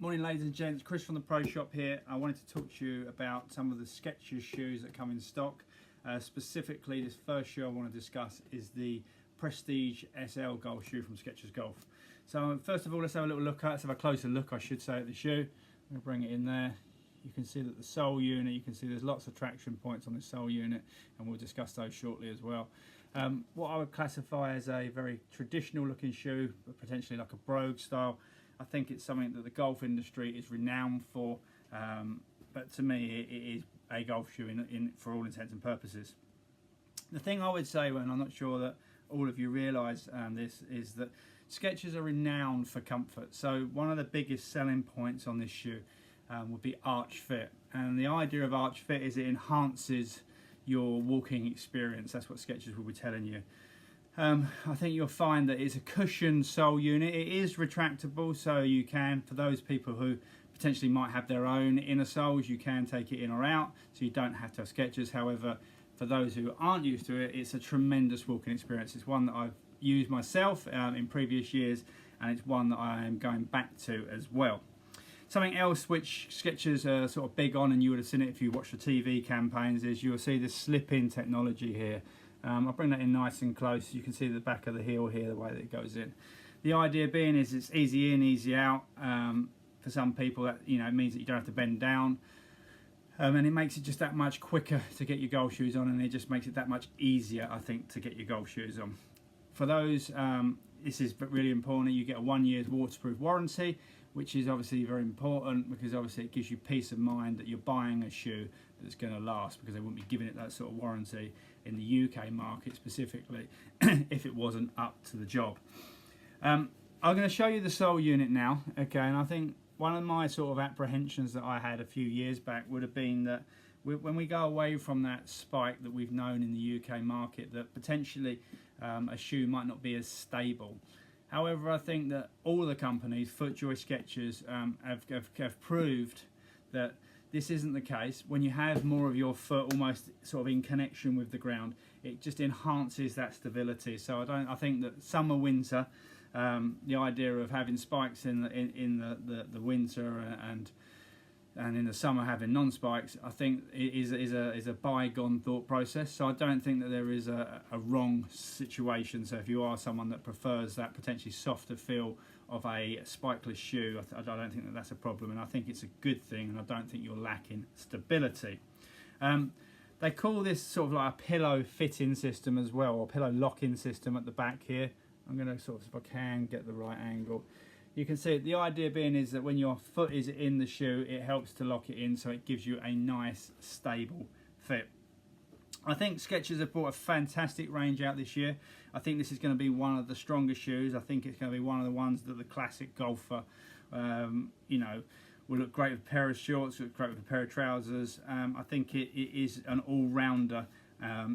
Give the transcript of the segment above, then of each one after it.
Morning ladies and gents, Chris from the Pro Shop here. I wanted to talk to you about some of the Skechers shoes that come in stock. Specifically, this first shoe I want to discuss is the Prestige SL golf shoe from Skechers Golf. So first of all, let's have a closer look, I should say, at the shoe. I'm going to bring it in there. You can see that the sole unit, you can see there's lots of traction points on the sole unit, and we'll discuss those shortly as well. What I would classify as a very traditional looking shoe, but potentially like a brogue style. I think it's something that the golf industry is renowned for, but to me it is a golf shoe for all intents and purposes. The thing I would say, and I'm not sure that all of you realise this, is that Skechers are renowned for comfort. So one of the biggest selling points on this shoe would be arch fit, and the idea of arch fit is it enhances your walking experience. That's what Skechers will be telling you. I think you'll find that it's a cushioned sole unit. It is retractable, so you can, for those people who potentially might have their own inner soles, you can take it in or out, so you don't have to have Skechers. However, for those who aren't used to it, it's a tremendous walking experience. It's one that I've used myself in previous years, and it's one that I am going back to as well. Something else which Skechers are sort of big on, and you would have seen it if you watch the TV campaigns, is you'll see this slip-in technology here. I'll bring that in nice and close. You can see the back of the heel here, the way that it goes in. The idea being is it's easy in, easy out. For some people, that it means that you don't have to bend down, and it makes it just that much quicker to get your golf shoes on, and it just makes it that much easier, I think, to get your golf shoes on. For those, this is really important. You get a 1 year's waterproof warranty, which is obviously very important, because obviously it gives you peace of mind that you're buying a shoe that's going to last, because they wouldn't be giving it that sort of warranty in the UK market specifically if it wasn't up to the job. I'm going to show you the sole unit now, okay, and I think one of my sort of apprehensions that I had a few years back would have been that when we go away from that spike that we've known in the UK market, that potentially a shoe might not be as stable. However, I think that all the companies, FootJoy, Skechers, have proved that this isn't the case. When you have more of your foot almost sort of in connection with the ground, it just enhances that stability. So I think that summer, winter, the idea of having spikes in the winter and in the summer having non-spikes, I think is a bygone thought process. So I don't think that there is a wrong situation. So if you are someone that prefers that potentially softer feel of a spikeless shoe, I don't think that that's a problem, and I think it's a good thing, and I don't think you're lacking stability. They call this sort of like a pillow fitting system as well, or pillow lock-in system at the back here. I'm going to sort of, if I can get the right angle, you can see it. The idea being is that when your foot is in the shoe, it helps to lock it in, so it gives you a nice stable fit. I think Skechers have brought a fantastic range out this year. I think this is going to be one of the strongest shoes. I think it's going to be one of the ones that the classic golfer, will look great with a pair of shorts, look great with a pair of trousers. I think it is an all-rounder.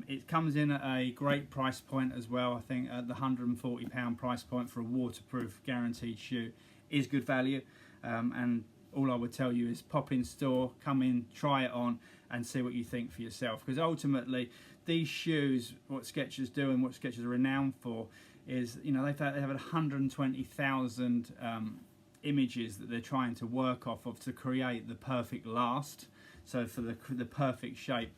It comes in at a great price point as well. I think at the £140 price point for a waterproof guaranteed shoe is good value, and all I would tell you is pop in store, come in, try it on, and see what you think for yourself. Because ultimately, these shoes, what Skechers do and what Skechers are renowned for, is they have 120,000 images that they're trying to work off of to create the perfect last. So for the perfect shape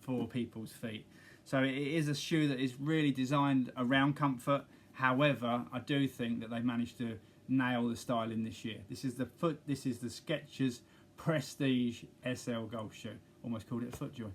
for people's feet. So it is a shoe that is really designed around comfort. However, I do think that they managed to nail the styling this year. This is the Skechers Prestige SL golf shoe. Almost called it a FootJoy.